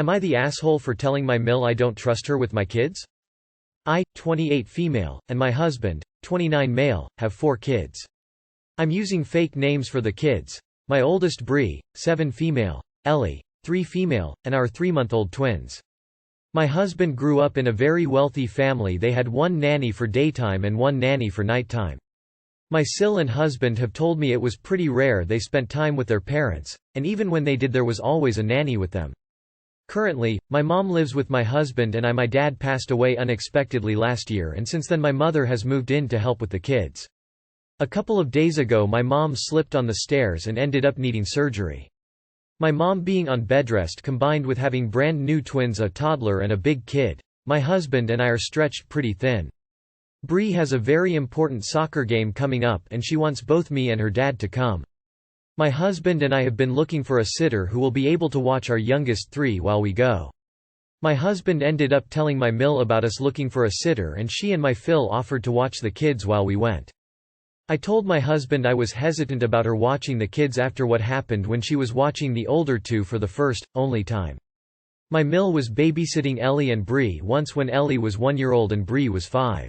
Am I the asshole for telling my mill I don't trust her with my kids? I, 28 female, and my husband, 29 male, have 4 kids. I'm using fake names for the kids. My oldest Bree, 7 female, Ellie, 3 female, and our 3-month-old twins. My husband grew up in a very wealthy family. They had 1 nanny for daytime and 1 nanny for nighttime. My Sil and husband have told me it was pretty rare they spent time with their parents, and even when they did there was always a nanny with them. Currently, my mom lives with my husband and my dad passed away unexpectedly last year, and since then my mother has moved in to help with the kids. A couple of days ago my mom slipped on the stairs and ended up needing surgery. My mom being on bedrest combined with having brand new twins, a toddler and a big kid, my husband and I are stretched pretty thin. Bree has a very important soccer game coming up and she wants both me and her dad to come. My husband and I have been looking for a sitter who will be able to watch our youngest 3 while we go. My husband ended up telling my mill about us looking for a sitter and she and my Phil offered to watch the kids while we went. I told my husband I was hesitant about her watching the kids after what happened when she was watching the older 2 for the first, only time. My mill was babysitting Ellie and Bree once when Ellie was 1-year-old and Bree was 5.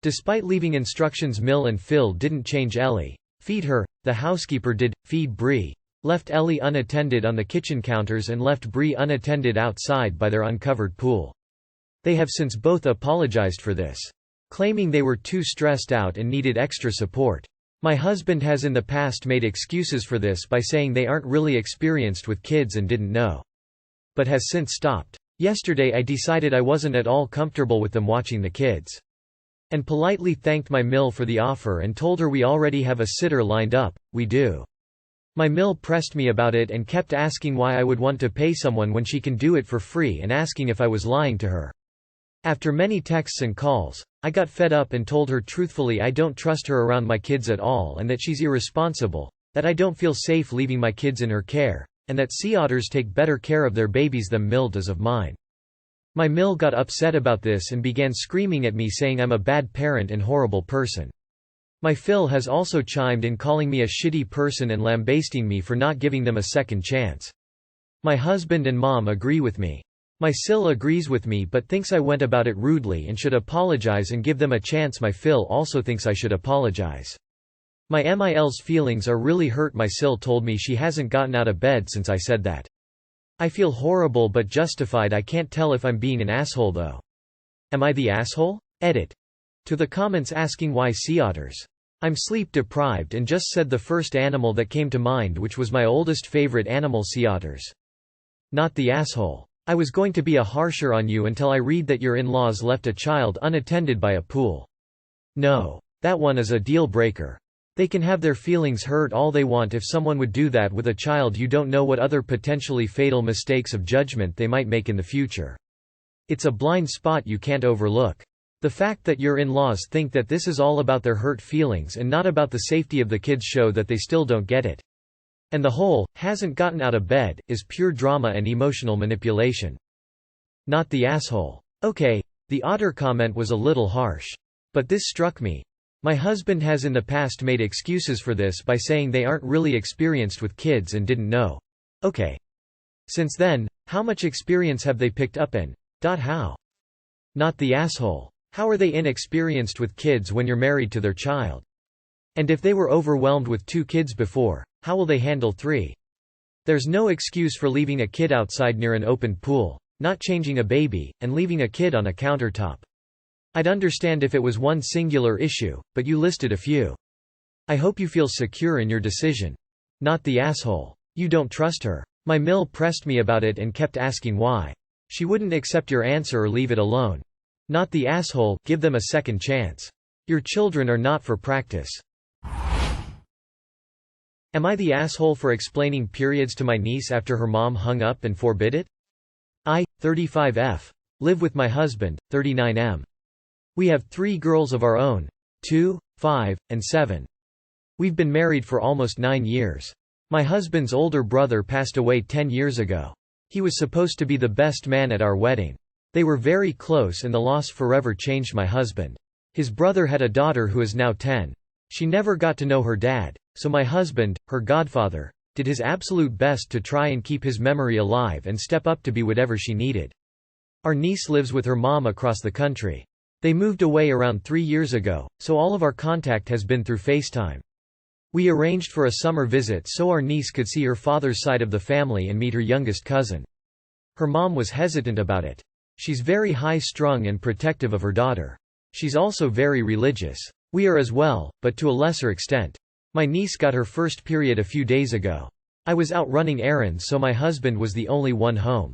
Despite leaving instructions, Mill and Phil didn't change Ellie. Feed her, the housekeeper did, feed Bree. Left Ellie unattended on the kitchen counters and left Bree unattended outside by their uncovered pool. They have since both apologized for this, claiming they were too stressed out and needed extra support. My husband has in the past made excuses for this by saying they aren't really experienced with kids and didn't know, but has since stopped. Yesterday I decided I wasn't at all comfortable with them watching the kids, and politely thanked my mill for the offer and told her we already have a sitter lined up. We do. My mill pressed me about it and kept asking why I would want to pay someone when she can do it for free and asking if I was lying to her. After many texts and calls, I got fed up and told her truthfully I don't trust her around my kids at all and that she's irresponsible, that I don't feel safe leaving my kids in her care, and that sea otters take better care of their babies than Mill does of mine. My mill got upset about this and began screaming at me saying I'm a bad parent and horrible person. My Phil has also chimed in calling me a shitty person and lambasting me for not giving them a second chance. My husband and mom agree with me. My Sil agrees with me but thinks I went about it rudely and should apologize and give them a chance. My Phil also thinks I should apologize. My MIL's feelings are really hurt. My Sil told me she hasn't gotten out of bed since I said that. I feel horrible but justified. I can't tell if I'm being an asshole though. Am I the asshole? Edit. To the comments asking why sea otters. I'm sleep deprived and just said the first animal that came to mind, which was my oldest favorite animal, sea otters. Not the asshole. I was going to be a harsher on you until I read that your in-laws left a child unattended by a pool. No. That one is a deal breaker. They can have their feelings hurt all they want if someone would do that with a child. You don't know what other potentially fatal mistakes of judgment they might make in the future. It's a blind spot you can't overlook. The fact that your in-laws think that this is all about their hurt feelings and not about the safety of the kids show that they still don't get it. And the whole, hasn't gotten out of bed, is pure drama and emotional manipulation. Not the asshole. Okay, the otter comment was a little harsh. But this struck me. My husband has in the past made excuses for this by saying they aren't really experienced with kids and didn't know. Okay. Since then, how much experience have they picked up and how? Not the asshole. How are they inexperienced with kids when you're married to their child? And if they were overwhelmed with 2 kids before, how will they handle 3? There's no excuse for leaving a kid outside near an open pool, not changing a baby, and leaving a kid on a countertop. I'd understand if it was one singular issue, but you listed a few. I hope you feel secure in your decision. Not the asshole. You don't trust her. My mill pressed me about it and kept asking why. She wouldn't accept your answer or leave it alone. Not the asshole. Give them a second chance. Your children are not for practice. Am I the asshole for explaining periods to my niece after her mom hung up and forbid it? I, 35F. Live with my husband, 39M. We have 3 girls of our own, 2, 5, and 7. We've been married for almost 9 years. My husband's older brother passed away 10 years ago. He was supposed to be the best man at our wedding. They were very close and the loss forever changed my husband. His brother had a daughter who is now 10. She never got to know her dad, so my husband, her godfather, did his absolute best to try and keep his memory alive and step up to be whatever she needed. Our niece lives with her mom across the country. They moved away around 3 years ago, so all of our contact has been through FaceTime. We arranged for a summer visit so our niece could see her father's side of the family and meet her youngest cousin. Her mom was hesitant about it. She's very high-strung and protective of her daughter. She's also very religious. We are as well, but to a lesser extent. My niece got her first period a few days ago. I was out running errands, so my husband was the only one home.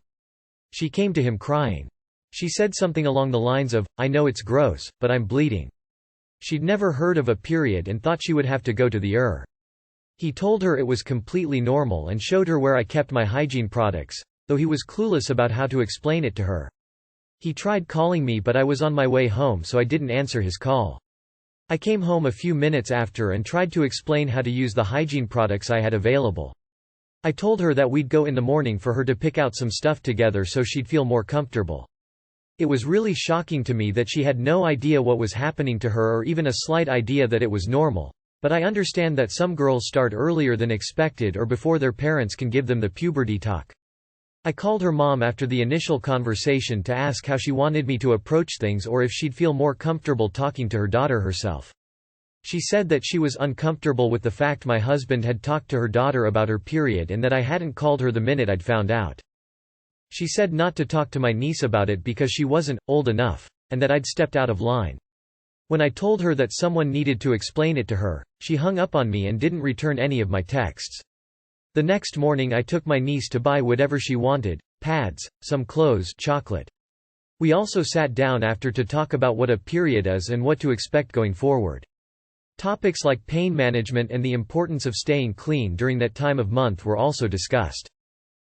She came to him crying. She said something along the lines of, "I know it's gross, but I'm bleeding." She'd never heard of a period and thought she would have to go to the ER. He told her it was completely normal and showed her where I kept my hygiene products, though he was clueless about how to explain it to her. He tried calling me, but I was on my way home, so I didn't answer his call. I came home a few minutes after and tried to explain how to use the hygiene products I had available. I told her that we'd go in the morning for her to pick out some stuff together so she'd feel more comfortable. It was really shocking to me that she had no idea what was happening to her or even a slight idea that it was normal, but I understand that some girls start earlier than expected or before their parents can give them the puberty talk. I called her mom after the initial conversation to ask how she wanted me to approach things or if she'd feel more comfortable talking to her daughter herself. She said that she was uncomfortable with the fact my husband had talked to her daughter about her period and that I hadn't called her the minute I'd found out. She said not to talk to my niece about it because she wasn't old enough, and that I'd stepped out of line. When I told her that someone needed to explain it to her, she hung up on me and didn't return any of my texts. The next morning I took my niece to buy whatever she wanted, pads, some clothes, chocolate. We also sat down after to talk about what a period is and what to expect going forward. Topics like pain management and the importance of staying clean during that time of month were also discussed.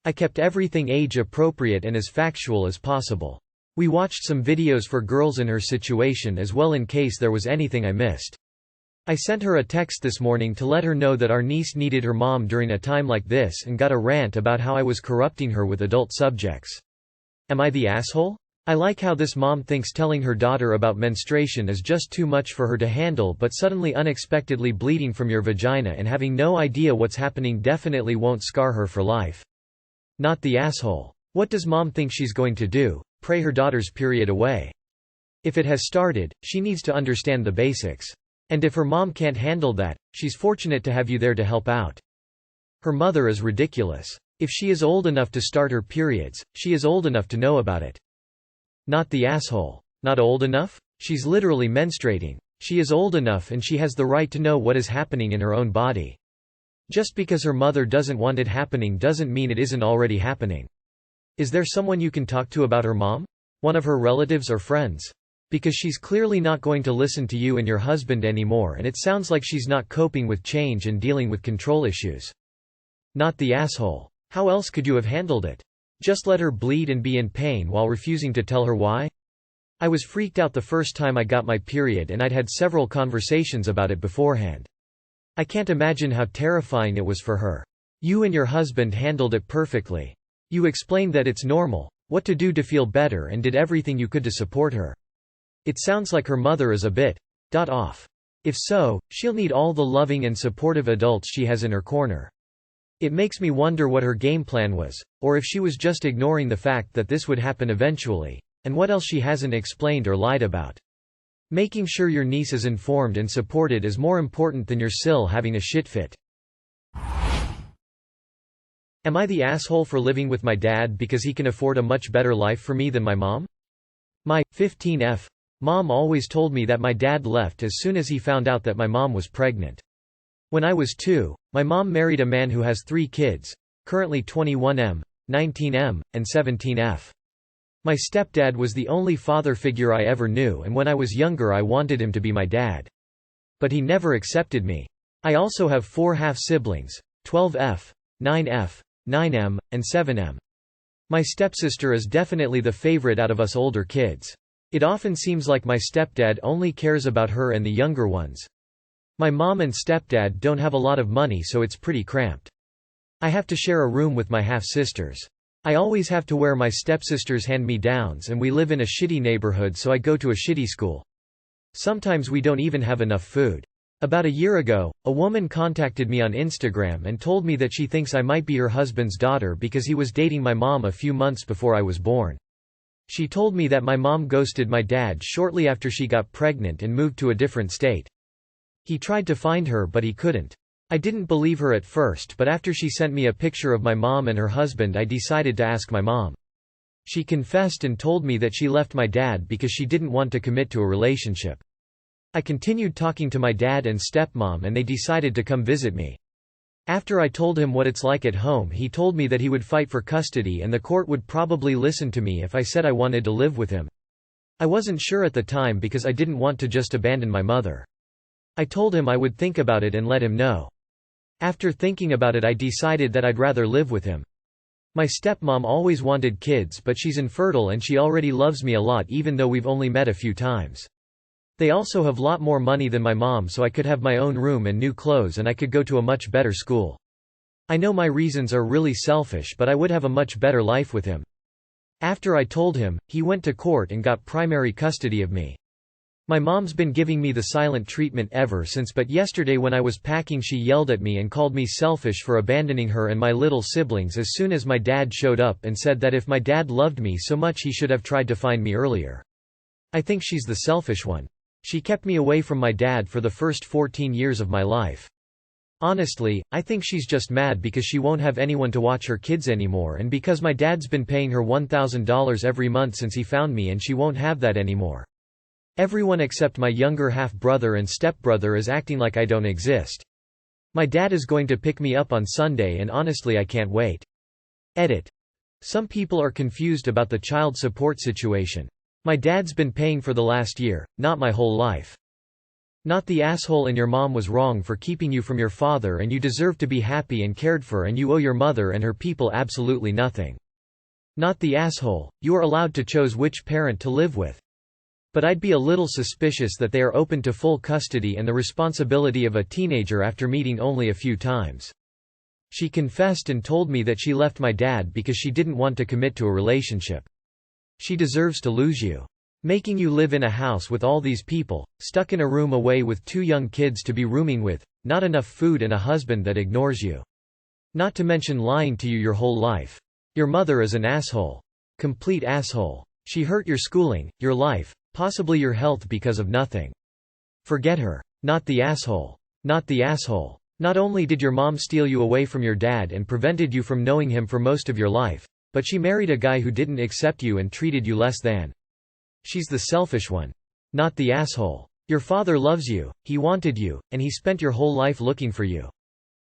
I kept everything age appropriate and as factual as possible. We watched some videos for girls in her situation as well in case there was anything I missed. I sent her a text this morning to let her know that our niece needed her mom during a time like this and got a rant about how I was corrupting her with adult subjects. Am I the asshole? I like how this mom thinks telling her daughter about menstruation is just too much for her to handle, but suddenly unexpectedly bleeding from your vagina and having no idea what's happening definitely won't scar her for life. Not the asshole. What does mom think she's going to do? Pray her daughter's period away? If it has started, she needs to understand the basics. And if her mom can't handle that, she's fortunate to have you there to help out. Her mother is ridiculous. If she is old enough to start her periods, she is old enough to know about it. Not the asshole. Not old enough? She's literally menstruating. She is old enough and she has the right to know what is happening in her own body. Just because her mother doesn't want it happening doesn't mean it isn't already happening. Is there someone you can talk to about her mom? One of her relatives or friends? Because she's clearly not going to listen to you and your husband anymore, and it sounds like she's not coping with change and dealing with control issues. Not the asshole. How else could you have handled it? Just let her bleed and be in pain while refusing to tell her why? I was freaked out the first time I got my period and I'd had several conversations about it beforehand. I can't imagine how terrifying it was for her. You and your husband handled it perfectly. You explained that it's normal, what to do to feel better, and did everything you could to support her. It sounds like her mother is a bit off. If so, she'll need all the loving and supportive adults she has in her corner. It makes me wonder what her game plan was, or if she was just ignoring the fact that this would happen eventually, and what else she hasn't explained or lied about. Making sure your niece is informed and supported is more important than your sil having a shit fit. Am I the asshole for living with my dad because he can afford a much better life for me than my mom? My 15F mom always told me that my dad left as soon as he found out that my mom was pregnant. When I was 2, my mom married a man who has 3 kids, currently 21M, 19M, and 17F. My stepdad was the only father figure I ever knew, and when I was younger I wanted him to be my dad. But he never accepted me. I also have 4 half-siblings, 12F, 9F, 9M, and 7M. My stepsister is definitely the favorite out of us older kids. It often seems like my stepdad only cares about her and the younger ones. My mom and stepdad don't have a lot of money, so it's pretty cramped. I have to share a room with my half-sisters. I always have to wear my stepsister's hand-me-downs, and we live in a shitty neighborhood, so I go to a shitty school. Sometimes we don't even have enough food. About a year ago, a woman contacted me on Instagram and told me that she thinks I might be her husband's daughter because he was dating my mom a few months before I was born. She told me that my mom ghosted my dad shortly after she got pregnant and moved to a different state. He tried to find her but he couldn't. I didn't believe her at first, but after she sent me a picture of my mom and her husband, I decided to ask my mom. She confessed and told me that she left my dad because she didn't want to commit to a relationship. I continued talking to my dad and stepmom and they decided to come visit me. After I told him what it's like at home, he told me that he would fight for custody and the court would probably listen to me if I said I wanted to live with him. I wasn't sure at the time because I didn't want to just abandon my mother. I told him I would think about it and let him know. After thinking about it, I decided that I'd rather live with him. My stepmom always wanted kids, but she's infertile and she already loves me a lot even though we've only met a few times. They also have lot more money than my mom, so I could have my own room and new clothes and I could go to a much better school. I know my reasons are really selfish, but I would have a much better life with him. After I told him, he went to court and got primary custody of me. My mom's been giving me the silent treatment ever since, but yesterday when I was packing she yelled at me and called me selfish for abandoning her and my little siblings as soon as my dad showed up and said that if my dad loved me so much he should have tried to find me earlier. I think she's the selfish one. She kept me away from my dad for the first 14 years of my life. Honestly, I think she's just mad because she won't have anyone to watch her kids anymore and because my dad's been paying her $1,000 every month since he found me and she won't have that anymore. Everyone except my younger half-brother and stepbrother is acting like I don't exist. My dad is going to pick me up on Sunday and honestly I can't wait. Edit. Some people are confused about the child support situation. My dad's been paying for the last year, not my whole life. Not the asshole, and your mom was wrong for keeping you from your father and you deserve to be happy and cared for and you owe your mother and her people absolutely nothing. Not the asshole, you are allowed to choose which parent to live with. But I'd be a little suspicious that they are open to full custody and the responsibility of a teenager after meeting only a few times. She confessed and told me that she left my dad because she didn't want to commit to a relationship. She deserves to lose you. Making you live in a house with all these people, stuck in a room away with 2 young kids to be rooming with, not enough food and a husband that ignores you. Not to mention lying to you your whole life. Your mother is an asshole. Complete asshole. She hurt your schooling, your life, possibly your health because of nothing. Forget her. Not the asshole. Not the asshole. Not only did your mom steal you away from your dad and prevented you from knowing him for most of your life, but she married a guy who didn't accept you and treated you less than. She's the selfish one. Not the asshole. Your father loves you, he wanted you, and he spent your whole life looking for you.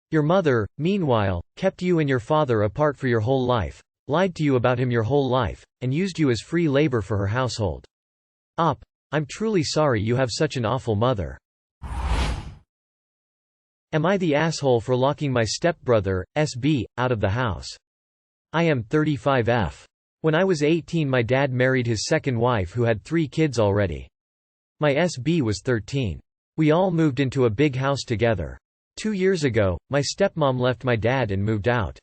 Your mother, meanwhile, kept you and your father apart for your whole life, lied to you about him your whole life, and used you as free labor for her household. I'm truly sorry you have such an awful mother. Am I the asshole for locking my stepbrother, SB, out of the house? I am 35F. When I was 18 my dad married his second wife who had 3 kids already. My SB was 13. We all moved into a big house together. 2 years ago, my stepmom left my dad and moved out.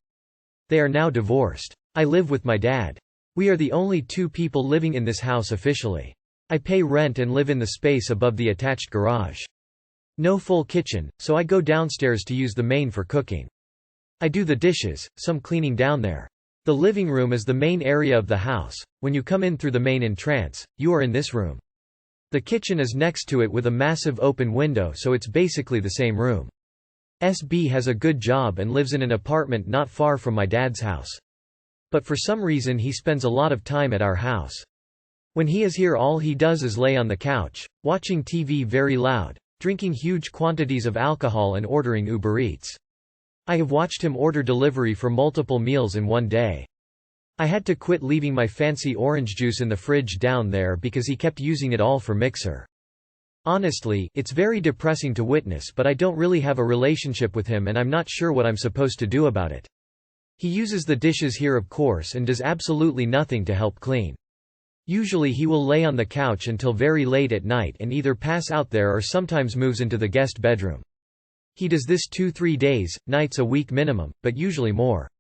They are now divorced. I live with my dad. We are the only 2 people living in this house officially. I pay rent and live in the space above the attached garage. No full kitchen, so I go downstairs to use the main for cooking. I do the dishes, some cleaning down there. The living room is the main area of the house. When you come in through the main entrance, you are in this room. The kitchen is next to it with a massive open window, so it's basically the same room. SB has a good job and lives in an apartment not far from my dad's house. But for some reason he spends a lot of time at our house. When he is here all he does is lay on the couch, watching TV very loud, drinking huge quantities of alcohol and ordering Uber Eats. I have watched him order delivery for multiple meals in one day. I had to quit leaving my fancy orange juice in the fridge down there because he kept using it all for mixer. Honestly, it's very depressing to witness, but I don't really have a relationship with him and I'm not sure what I'm supposed to do about it. He uses the dishes here of course and does absolutely nothing to help clean. Usually he will lay on the couch until very late at night and either pass out there or sometimes moves into the guest bedroom. He does this 2-3 days, nights a week minimum, but usually more.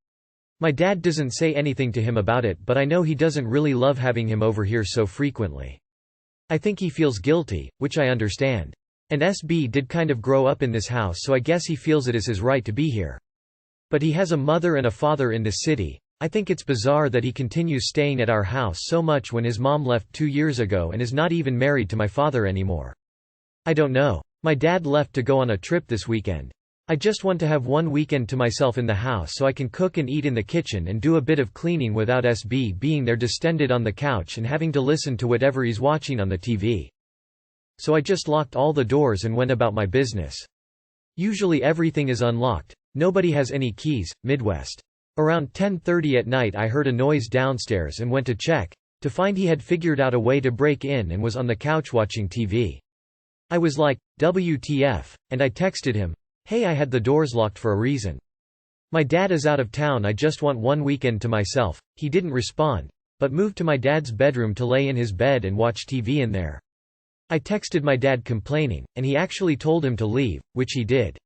My dad doesn't say anything to him about it, but I know he doesn't really love having him over here so frequently. I think he feels guilty, which I understand. And SB did kind of grow up in this house, so I guess he feels it is his right to be here. But he has a mother and a father in this city. I think it's bizarre that he continues staying at our house so much when his mom left 2 years ago and is not even married to my father anymore. I don't know. My dad left to go on a trip this weekend. I just want to have one weekend to myself in the house so I can cook and eat in the kitchen and do a bit of cleaning without SB being there distended on the couch and having to listen to whatever he's watching on the TV. So I just locked all the doors and went about my business. Usually everything is unlocked. Nobody has any keys. Midwest. Around 10:30 at night I heard a noise downstairs and went to check, to find he had figured out a way to break in and was on the couch watching TV. I was like, WTF, and I texted him, "Hey, I had the doors locked for a reason. My dad is out of town, I just want one weekend to myself." He didn't respond, but moved to my dad's bedroom to lay in his bed and watch TV in there. I texted my dad complaining, and he actually told him to leave, which he did.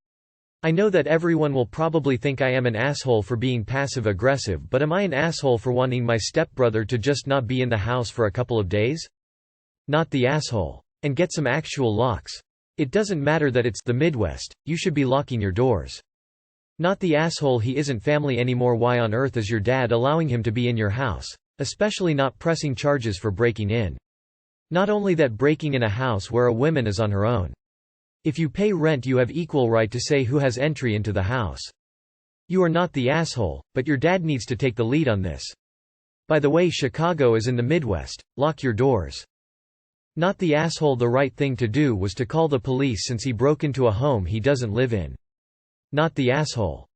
I know that everyone will probably think I am an asshole for being passive-aggressive, but am I an asshole for wanting my stepbrother to just not be in the house for a couple of days? Not the asshole. And get some actual locks. It doesn't matter that it's the Midwest, you should be locking your doors. Not the asshole he isn't family anymore. Why on earth is your dad allowing him to be in your house? Especially not pressing charges for breaking in. Not only that, breaking in a house where a woman is on her own. If you pay rent you have equal right to say who has entry into the house. You are not the asshole, but your dad needs to take the lead on this. By the way, Chicago is in the Midwest, lock your doors. Not the asshole. The right thing to do was to call the police since he broke into a home he doesn't live in. Not the asshole.